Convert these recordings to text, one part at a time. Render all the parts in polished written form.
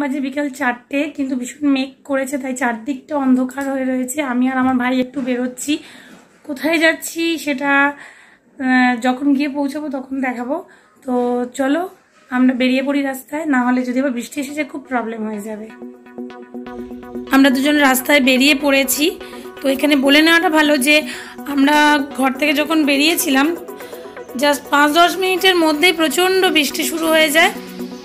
বাজে বিকাল 4টে, কিন্তু ভীষণ মেঘ করেছে, তাই চারদিকটা অন্ধকার হয়ে রয়েছে। আমি আর আমার ভাই একটু বেরোচ্ছি, কোথায় যাচ্ছি সেটা যখন গিয়ে পৌঁছাবো তখন দেখাবো। তো চলো আমরা বেরিয়ে পড়ি রাস্তায়, না হলে যদি আবার বৃষ্টি এসেছে খুব প্রবলেম হয়ে যাবে। আমরা দুজন রাস্তায় বেরিয়ে পড়েছি। তো এখানে বলে নেওয়াটা ভালো যে আমরা ঘর থেকে যখন বেরিয়েছিলাম জাস্ট 5-10 মিনিটের মধ্যেই প্রচণ্ড বৃষ্টি শুরু হয়ে যায়।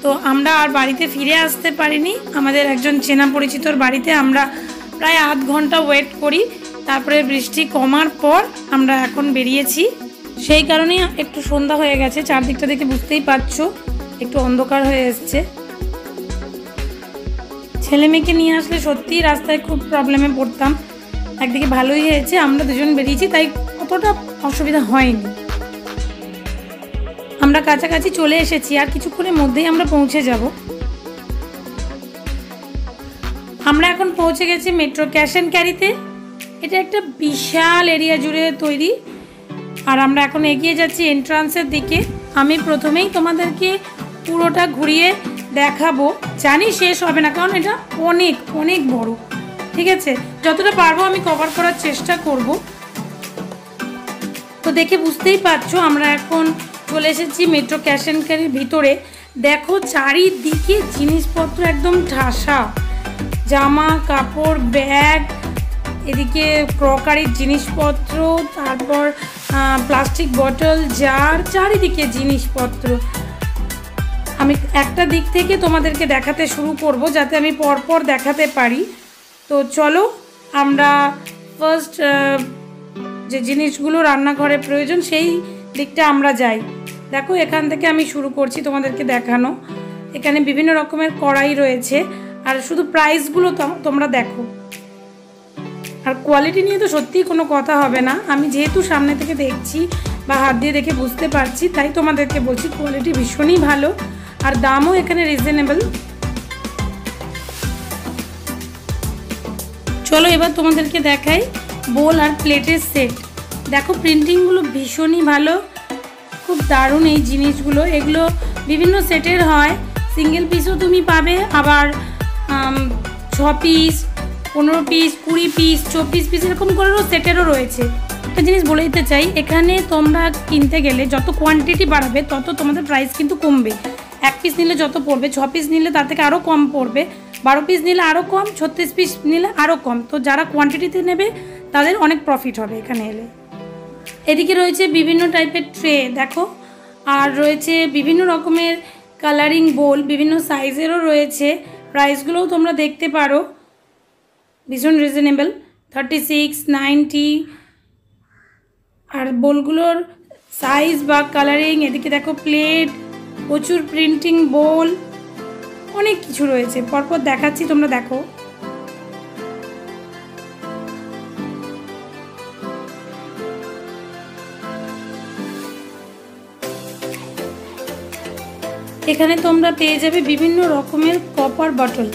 তো আমরা আর বাড়িতে ফিরে আসতে পারিনি। আমাদের একজন চেনা পরিচিতর বাড়িতে আমরা প্রায় আধ ঘন্টা ওয়েট করি, তারপরে বৃষ্টি কমার পর আমরা এখন বেরিয়েছি। সেই কারণেই একটু সন্ধ্যা হয়ে গেছে, চারদিকটা দেখে বুঝতেই পারছো একটু অন্ধকার হয়ে এসছে। ছেলে মেয়েকে নিয়ে আসলে সত্যিই রাস্তায় খুব প্রবলেমে পড়তাম। একদিকে ভালোই হয়েছে আমরা দুজন বেরিয়েছি, তাই অতটা অসুবিধা হয়নি। আমরা কাছাকাছি চলে এসেছি, আর কিছুক্ষণের মধ্যেই আমরা পৌঁছে যাব। আমরা এখন পৌঁছে গেছি মেট্রো ক্যাশ অ্যান্ড ক্যারিতে। এটা একটা বিশাল এরিয়া জুড়ে তৈরি, আর আমরা এখন এগিয়ে যাচ্ছি এন্ট্রান্সের দিকে। আমি প্রথমেই তোমাদেরকে পুরোটা ঘুরিয়ে দেখাবো, জানি শেষ হবে না কারণ এটা অনেক অনেক বড়। ঠিক আছে, যতটা পারবো আমি কভার করার চেষ্টা করব। তো দেখে বুঝতেই পারছো আমরা এখন চলে এসেছি মেট্রো ক্যাশ অ্যান্ড ক্যারির ভিতরে। দেখো চারিদিকে জিনিসপত্র একদম ঠাসা, জামা কাপড়, ব্যাগ, এদিকে ক্রকারির জিনিসপত্র, তারপর প্লাস্টিক বটল, জার, চারিদিকে জিনিসপত্র। আমি একটা দিক থেকে তোমাদেরকে দেখাতে শুরু করব যাতে আমি পরপর দেখাতে পারি। তো চলো আমরা ফার্স্ট যে জিনিসগুলো রান্নাঘরে প্রয়োজন সেই দিকটা আমরা যাই। দেখো এখান থেকে আমি শুরু করছি তোমাদেরকে দেখানো। এখানে বিভিন্ন রকমের কড়াই রয়েছে, আর শুধু প্রাইসগুলো তোমরা দেখো। আর কোয়ালিটি নিয়ে তো সত্যিই কোনো কথা হবে না, আমি যেহেতু সামনে থেকে দেখছি বা হাত দিয়ে দেখে বুঝতে পারছি তাই তোমাদেরকে বলছি কোয়ালিটি ভীষণই ভালো, আর দামও এখানে রিজনেবল। চলো এবার তোমাদেরকে দেখাই বোল আর প্লেটের সেট। দেখো প্রিন্টিংগুলো ভীষণই ভালো, খুব দারুণ এই জিনিসগুলো। এগুলো বিভিন্ন সেটের হয়, সিঙ্গেল পিসও তুমি পাবে, আবার 6 পিস, 15 পিস, 20 পিস, 24 পিস এরকম করেও সেটেরও রয়েছে। একটা জিনিস বলে দিতে চাই, এখানে তোমরা কিনতে গেলে যত কোয়ান্টিটি বাড়াবে তত তোমাদের প্রাইস কিন্তু কমবে। 1 পিস নিলে যত পড়বে, 6 পিস নিলে তার থেকে আরও কম পড়বে, 12 পিস নিলে আরও কম, 36 পিস নিলে আরও কম। তো যারা কোয়ান্টিটিতে নেবে তাদের অনেক প্রফিট হবে এখানে এলে। এদিকে রয়েছে বিভিন্ন টাইপের ট্রে দেখো, আর রয়েছে বিভিন্ন রকমের কালারিং বোল, বিভিন্ন সাইজেরও রয়েছে। প্রাইসগুলোও তোমরা দেখতে পারো, ভীষণ রিজনেবল, 36, 90। আর বোলগুলোর সাইজ বা কালারিং, এদিকে দেখো প্লেট, প্রচুর প্রিন্টিং বোল, অনেক কিছু রয়েছে। পরপর দেখাচ্ছি, তোমরা দেখো। এখানে তোমরা পেয়ে যাবে বিভিন্ন রকমের কপার বটল।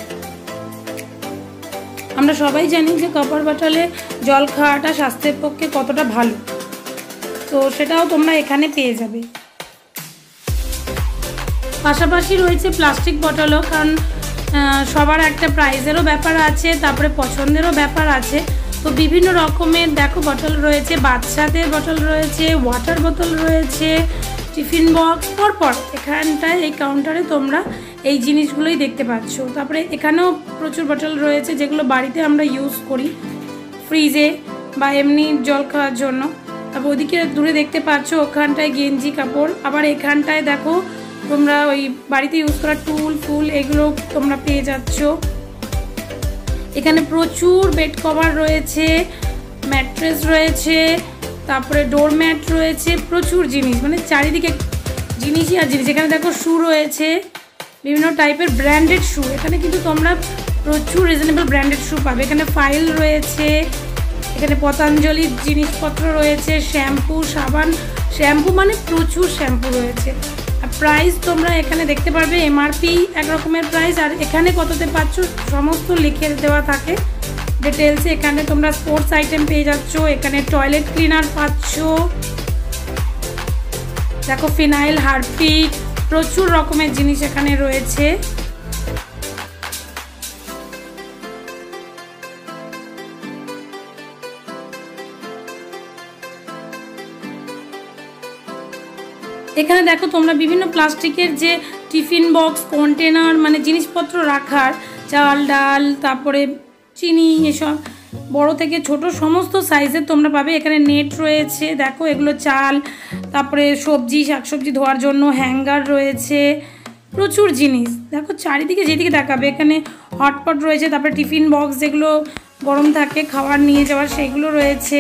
আমরা সবাই জানি যে কপার বটলে জল খাওয়াটা স্বাস্থ্যের পক্ষে কতটা ভালো, তো সেটাও তোমরা এখানে পেয়ে যাবে। পাশাপাশি রয়েছে প্লাস্টিক বটলও, কারণ সবার একটা প্রাইজেরও ব্যাপার আছে, তারপরে পছন্দেরও ব্যাপার আছে। তো বিভিন্ন রকমের দেখো বটল রয়েছে, বাচ্চাদের বটল রয়েছে, ওয়াটার বোতল রয়েছে, টিফিন বক্স। পরপর এখানটায় এই কাউন্টারে তোমরা এই জিনিসগুলোই দেখতে পাচ্ছ। তারপরে এখানেও প্রচুর বটল রয়েছে যেগুলো বাড়িতে আমরা ইউজ করি, ফ্রিজে বা এমনি জল খাওয়ার জন্য। তারপর ওদিকে দূরে দেখতে পাচ্ছ ওখানটায় গেঞ্জি কাপড়। আবার এখানটায় দেখো তোমরা ওই বাড়িতে ইউজ করা টুল ফুল এগুলো তোমরা পেয়ে যাচ্ছ। এখানে প্রচুর বেড কভার রয়েছে, ম্যাট্রেস রয়েছে, তারপরে ডোরম্যাট রয়েছে, প্রচুর জিনিস, মানে চারিদিকে জিনিসই আর জিনিস। এখানে দেখো শু রয়েছে, বিভিন্ন টাইপের ব্র্যান্ডেড শু। এখানে কিন্তু তোমরা প্রচুর রিজনেবল ব্র্যান্ডেড শু পাবে। এখানে ফাইল রয়েছে, এখানে পতঞ্জলির জিনিসপত্র রয়েছে, শ্যাম্পু, সাবান, শ্যাম্পু মানে প্রচুর শ্যাম্পু রয়েছে। আর প্রাইস তোমরা এখানে দেখতে পারবে, এমআরপি এক রকমের প্রাইস, আর এখানে কততে পাচ্ছ সমস্ত লিখে দেওয়া থাকে ডিটেলসে। এখানে তোমরা স্পোর্টস আইটেম পেয়ে যাচ্ছ, এখানে টয়লেট ক্লিনার পাচ্ছ, দেখো ফিনাইল, হারপিক, প্রচুর রকমের জিনিস এখানে রয়েছে। এখানে দেখো তোমরা বিভিন্ন প্লাস্টিকের যে টিফিন বক্স, কন্টেনার, মানে জিনিসপত্র রাখার, চাল ডাল, তারপরে চিনি, এসব বড় থেকে ছোট সমস্ত সাইজের তোমরা পাবে। এখানে নেট রয়েছে, দেখো এগুলো চাল, তারপরে সবজি, শাকসবজি ধোয়ার জন্য হ্যাঙ্গার রয়েছে, প্রচুর জিনিস। দেখো চারিদিকে যেদিকে দেখাবে এখানে হটপট রয়েছে, তারপরে টিফিন বক্স যেগুলো গরম থাকে খাবার নিয়ে যাওয়ার সেগুলো রয়েছে।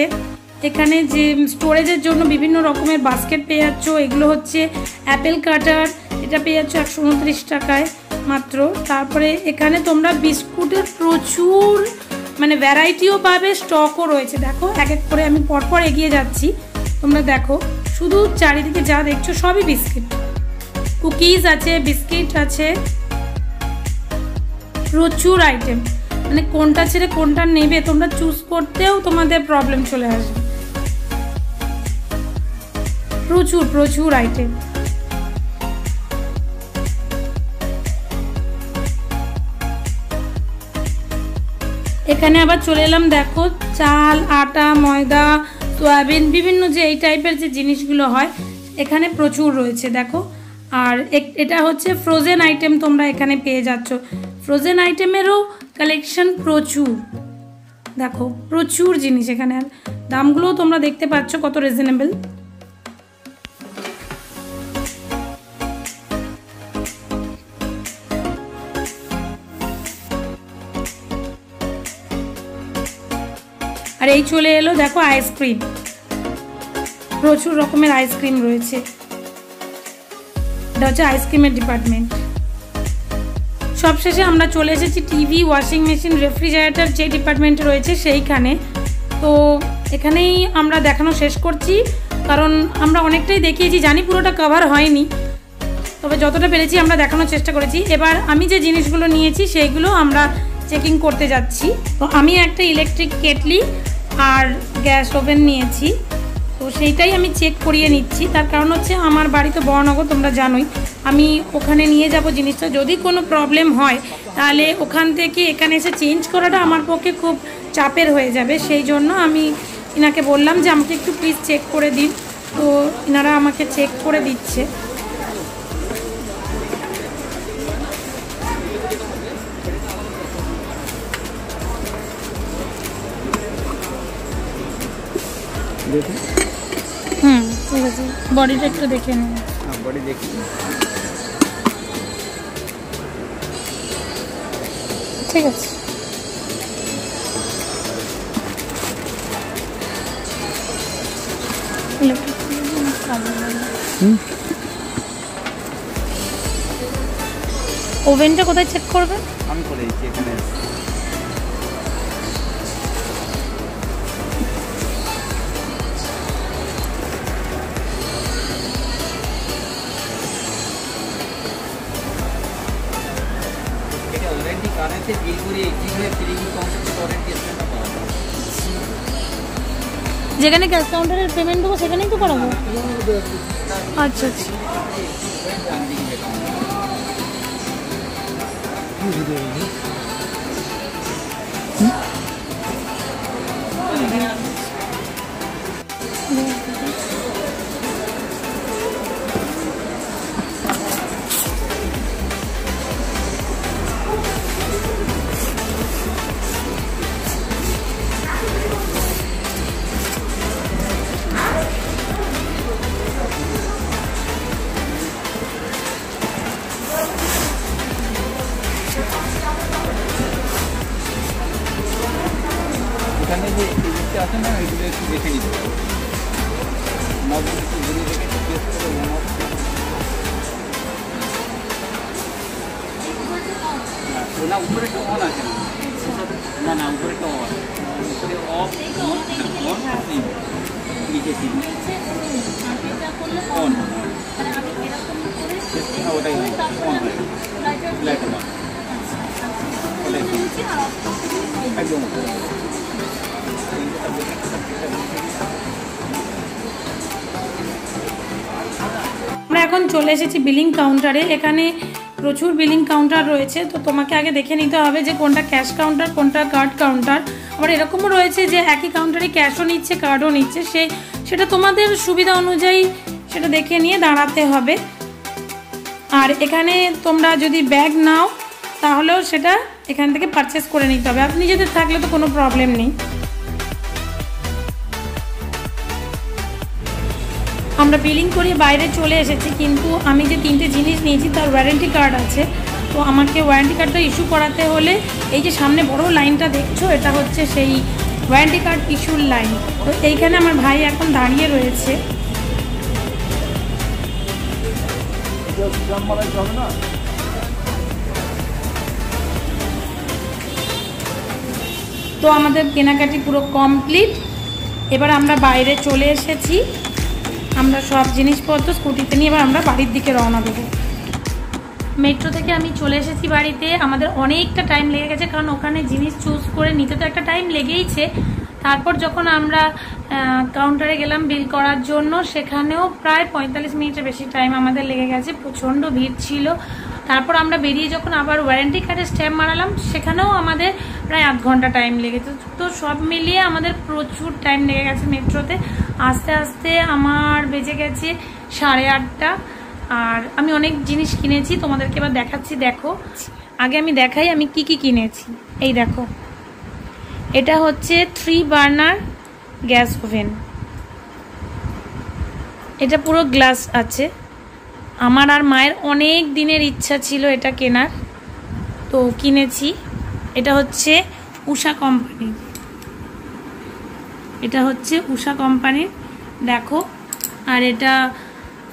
এখানে যে স্টোরেজের জন্য বিভিন্ন রকমের বাস্কেট পেয়ে যাচ্ছ, এগুলো হচ্ছে অ্যাপেল কাটার, এটা পেয়ে যাচ্ছ 129 টাকায় মাত্র। তারপরে এখানে তোমরা বিস্কুটের প্রচুর মানে ভ্যারাইটিও পাবে, স্টকও রয়েছে। দেখো এক এক করে আমি পরপর এগিয়ে যাচ্ছি, তোমরা দেখো শুধু চারিদিকে যা দেখছো সবই বিস্কিট। কুকিজ আছে, বিস্কিট আছে, প্রচুর আইটেম, মানে কোনটা ছেড়ে কোনটা নেবে তোমরা চুজ করতেও তোমাদের প্রবলেম চলে আসবে। প্রচুর প্রচুর আইটেম। এখানে আবার চলে এলাম, দেখো চাল, আটা, ময়দা, সয়াবিন, বিভিন্ন যে এই টাইপের যে জিনিসগুলো হয় এখানে প্রচুর রয়েছে। দেখো আর এটা হচ্ছে ফ্রোজেন আইটেম, তোমরা এখানে পেয়ে যাচ্ছ। ফ্রোজেন আইটেমেরও কালেকশন প্রচুর, দেখো প্রচুর জিনিস এখানে। আর দামগুলোও তোমরা দেখতে পাচ্ছ কত রিজনেবল। আর এই চলে এলো দেখো আইসক্রিম, প্রচুর রকমের আইসক্রিম রয়েছে। এটা হচ্ছে আইসক্রিমের ডিপার্টমেন্ট। সবশেষে আমরা চলে এসেছি টিভি, ওয়াশিং মেশিন, রেফ্রিজারেটর যে ডিপার্টমেন্টে রয়েছে সেইখানে। তো এখানেই আমরা দেখানো শেষ করছি, কারণ আমরা অনেকটাই দেখিয়েছি, জানি পুরোটা কভার হয়নি, তবে যতটা পেরেছি আমরা দেখানোর চেষ্টা করেছি। এবার আমি যে জিনিসগুলো নিয়েছি সেইগুলো আমরা চেকিং করতে যাচ্ছি। তো আমি একটা ইলেকট্রিক কেটলি আর গ্যাস ওভেন নিয়েছি, তো সেইটাই আমি চেক করিয়ে নিচ্ছি। তার কারণ হচ্ছে আমার বাড়ি তো বড়নগর, তোমরা জানোই, আমি ওখানে নিয়ে যাব জিনিসটা, যদি কোনো প্রবলেম হয় তাহলে ওখান থেকে এখানে এসে চেঞ্জ করাটা আমার পক্ষে খুব চাপের হয়ে যাবে। সেই জন্য আমি ইনাকে বললাম যে আমাকে একটু প্লিজ চেক করে দিন, তো ইনারা আমাকে চেক করে দিচ্ছে। ঠিক আছে, বডিটা একটু দেখে নিন। বডি দেখি, ঠিক আছে। ওভেনটা কোথায় চেক করবে? আমি করে দিচ্ছি এখানে। যেখানে ক্যাশ কাউন্টারের পেমেন্ট দেবো সেখানেই তো করাবো। আচ্ছা আচ্ছা, এখানে যে জিনিসটা আছে না, এগুলো একটু দেখে নিতে হবে। নজর একটু ঘুরিয়ে রেখে টেস্ট করে না, উপরে একটা অন আছে না, না উপরে একটা অন, উপরে অফ অন নিচে ছিল অন, ওটাই অন হয়, লাইট অন, একদম আমরা এখন চলে এসেছি বিলিং কাউন্টারে। এখানে প্রচুর বিলিং কাউন্টার রয়েছে, তো তোমাকে আগে দেখে নিতে হবে যে কোনটা ক্যাশ কাউন্টার, কোনটা কার্ড কাউন্টার। আবার এরকমও রয়েছে যে একই কাউন্টারে ক্যাশও নিচ্ছে, কার্ডও নিচ্ছে, সেটা তোমাদের সুবিধা অনুযায়ী সেটা দেখে নিয়ে দাঁড়াতে হবে। আর এখানে তোমরা যদি ব্যাগ নাও তাহলেও সেটা এখান থেকে পারচেস করে নিতে হবে, আপনি যদি থাকলে তো কোনো প্রবলেম নেই। আমরা বিলিং করিয়ে বাইরে চলে এসেছি, কিন্তু আমি যে 3টে জিনিস নিয়েছি তার ওয়ারেন্টি কার্ড আছে, তো আমাকে ওয়ারেন্টি কার্ডটা ইস্যু করাতে হলে এই যে সামনে বড় লাইনটা দেখছো এটা হচ্ছে সেই ওয়ারেন্টি কার্ড ইস্যুর লাইন। তো এইখানে আমার ভাই এখন দাঁড়িয়ে রয়েছে। তো আমাদের কেনাকাটি পুরো কমপ্লিট। এবার আমরা বাইরে চলে এসেছি, আমরা সব জিনিসপত্র স্কুটিতে নিয়ে এবার আমরা বাড়ির দিকে রওনা দেবো। মেট্রো থেকে আমি চলে এসেছি বাড়িতে। আমাদের অনেকটা টাইম লেগে গেছে, কারণ ওখানে জিনিস চুজ করে নিতে তো একটা টাইম লেগেইছে। তারপর যখন আমরা কাউন্টারে গেলাম বিল করার জন্য, সেখানেও প্রায় 45 মিনিটের বেশি টাইম আমাদের লেগে গেছে, প্রচণ্ড ভিড় ছিল। তারপর আমরা বেরিয়ে যখন আবার ওয়ারেন্টি কার্ডে স্ট্যাম্প মারালাম, সেখানেও আমাদের প্রায় আধ ঘন্টা টাইম লেগেছে। তো সব মিলিয়ে আমাদের প্রচুর টাইম লেগে গেছে মেট্রোতে। আস্তে আস্তে আমার বেজে গেছে 8:30। আর আমি অনেক জিনিস কিনেছি, তোমাদেরকে এবার দেখাচ্ছি। দেখো, আগে আমি দেখাই আমি কি কি কিনেছি। এই দেখো, এটা হচ্ছে 3 বার্নার গ্যাস ওভেন, এটা পুরো গ্লাস আছে। আমার আর মায়ের অনেক দিনের ইচ্ছা ছিল এটা কেনার, তো কিনেছি। এটা হচ্ছে উষা কোম্পানির, এটা হচ্ছে উষা কোম্পানির, দেখো। আর এটা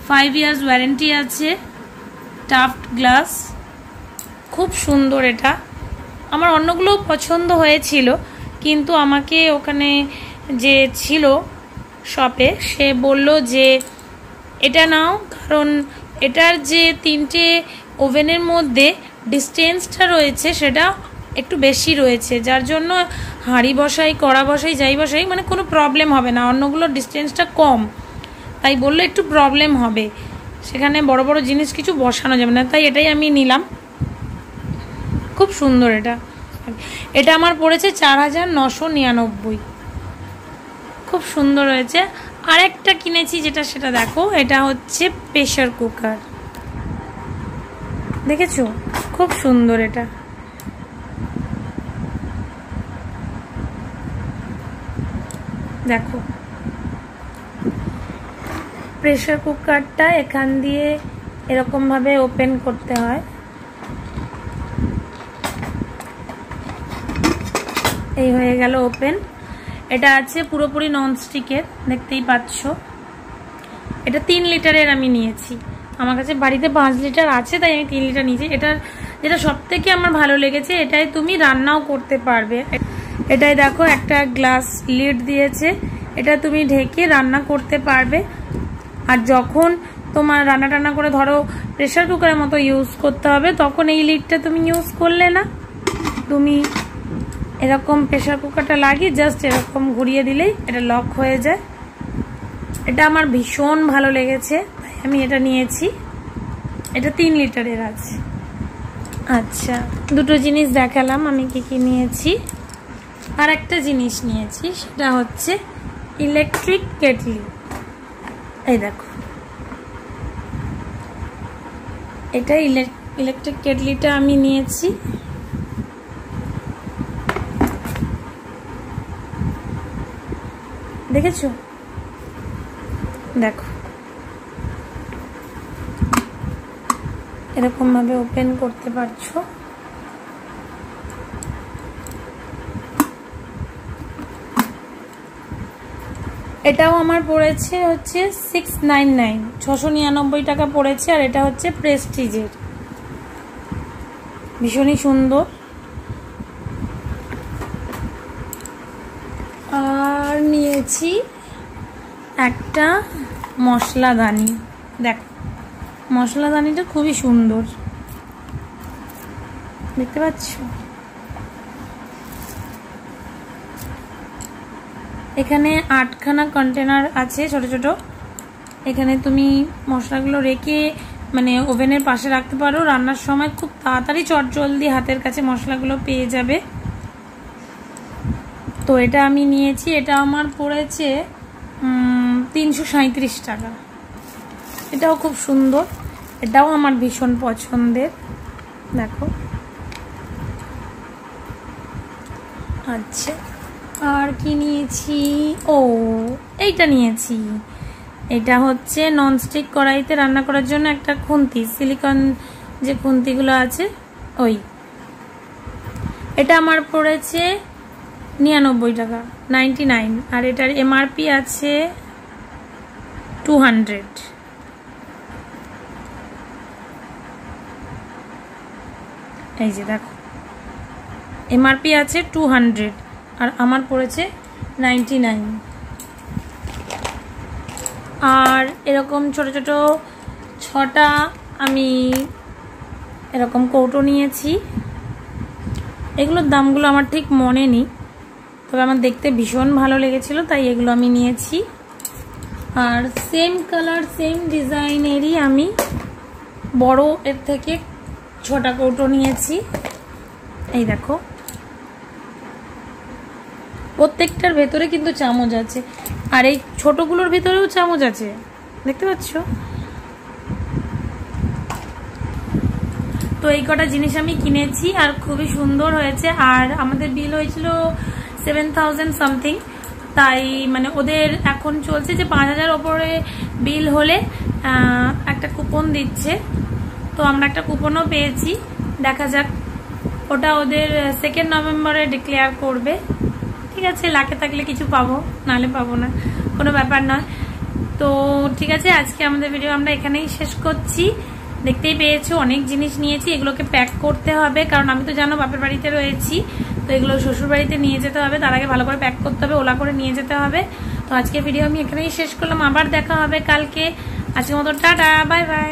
5 ইয়ার্স ওয়ারেন্টি আছে, টাফট গ্লাস, খুব সুন্দর। এটা আমার অন্যগুলো পছন্দ হয়েছিল, কিন্তু আমাকে ওখানে যে ছিল শপে সে বলল যে এটা নাও, কারণ এটার যে 3টে ওভেনের মধ্যে ডিস্টেন্সটা রয়েছে সেটা একটু বেশি রয়েছে, যার জন্য হাঁড়ি বসাই, কড়া বসাই, যাই বসাই মানে কোনো প্রবলেম হবে না। অন্যগুলোর ডিস্টেন্সটা কম, তাই বললো একটু প্রবলেম হবে, সেখানে বড় বড় জিনিস কিছু বসানো যাবে না, তাই এটাই আমি নিলাম। খুব সুন্দর এটা। এটা আমার পড়েছে 4999, খুব সুন্দর হয়েছে। আরেকটা কিনেছি যেটা, সেটা দেখো, এটা হচ্ছে প্রেসার কুকার, দেখেছো খুব সুন্দর এটা। দেখো প্রেসার কুকারটা এখান দিয়ে এরকম ভাবে ওপেন করতে হয়, এই হয়ে গেল ওপেন। এটা আছে পুরোপুরি ননস্টিকের, দেখতেই পাচ্ছ। এটা 3 লিটারের আমি নিয়েছি, আমার কাছে বাড়িতে 5 লিটার আছে, তাই আমি 3 লিটার নিয়েছি। এটার যেটা সব থেকে আমার ভালো লেগেছে, এটাই তুমি রান্নাও করতে পারবে। এটাই দেখো একটা গ্লাস লিড দিয়েছে, এটা তুমি ঢেকে রান্না করতে পারবে। আর যখন তোমার রান্না টান্না করে ধরো প্রেসার কুকারের মতো ইউজ করতে হবে, তখন এই লিডটা তুমি ইউজ করলে না, তুমি এরকম প্রেসার কুকারটা লাগিয়ে জাস্ট এরকম ঘুরিয়ে দিলেই এটা লক হয়ে যায়। এটা আমার ভীষণ ভালো লেগেছে, তাই আমি এটা নিয়েছি। এটা 3 লিটারের আছে। আচ্ছা, দুটো জিনিস দেখালাম আমি কি কি নিয়েছি। আর একটা জিনিস নিয়েছি, সেটা হচ্ছে ইলেকট্রিক কেটলি। এই দেখো, এটা ইলেকট্রিক কেটলিটা আমি নিয়েছি। দেখেছো, দেখো এরকম ভাবে ওপেন করতে পারছো। এটাও আমার পড়েছে হচ্ছে 699, 699 টাকা পড়েছে। আর এটা হচ্ছে প্রেস্টিজের, ভীষণই সুন্দর। আর নিয়েছি একটা মশলাদানি, দেখো মশলাদানিটা খুবই সুন্দর, দেখতে পাচ্ছ। এখানে 8খানা কন্টেনার আছে ছোট ছোট, এখানে তুমি মশলাগুলো রেখে মানে ওভেনের পাশে রাখতে পারো, রান্নার সময় খুব তাড়াতাড়ি চটজলদি হাতের কাছে মশলাগুলো পেয়ে যাবে। তো এটা আমি নিয়েছি, এটা আমার পড়েছে 337 টাকা। এটাও খুব সুন্দর, এটাও আমার ভীষণ পছন্দের। দেখো, আচ্ছা আর কি নিয়েছি, ও এইটা নিয়েছি। এটা হচ্ছে ননস্টিক কড়াইতে রান্না করার জন্য একটা খুন্তি, সিলিকন যে খুন্তিগুলো আছে ওই। এটা আমার পড়েছে 99 টাকা, 99, আর এটার এমআরপি আছে 200। এই যে দেখো, এমআরপি আছে 200 আর আমার পড়েছে 99। আর এরকম ছোট ছোট 6টা আমি এরকম কৌটো নিয়েছি। এগুলোর দামগুলো আমার ঠিক মনে নেই, তবে আমার দেখতে ভীষণ ভালো লেগেছিল, তাই এগুলো আমি নিয়েছি। আর সেম কালার সেম ডিজাইনেরই আমি বড় এর থেকে 6টা কৌটো নিয়েছি। এই দেখো, প্রত্যেকটার ভেতরে কিন্তু চামচ আছে, আর এই ছোটগুলোর ভেতরেও চামচ আছে, দেখতে পাচ্ছ? তো এই কটা জিনিস আমি কিনেছি আর খুবই সুন্দর হয়েছে। আর আমাদের বিল হয়েছিল 7000 সামথিং, তাই মানে ওদের এখন চলছে যে 5000 ওপরে বিল হলে একটা কুপন দিচ্ছে। তো আমরা একটা কুপনও পেয়েছি, দেখা যাক, ওটা ওদের 2 নভেম্বরে ডিক্লেয়ার করবে। ঠিক আছে, লাখে থাকলে কিছু পাবো, নাহলে পাবো না, কোনো ব্যাপার নয়। তো ঠিক আছে, আজকে আমাদের ভিডিও আমরা এখানেই শেষ করছি। দেখতেই পেয়েছো অনেক জিনিস নিয়েছি, এগুলোকে প্যাক করতে হবে, কারণ আমি তো জানো বাপের বাড়িতে রয়েছি, তো এগুলো শ্বশুর বাড়িতে নিয়ে যেতে হবে, তার আগে ভালো করে প্যাক করতে হবে, ওলা করে নিয়ে যেতে হবে। তো আজকে ভিডিও আমি এখানেই শেষ করলাম, আবার দেখা হবে কালকে। আজকের মতো টাটা, বাই বাই।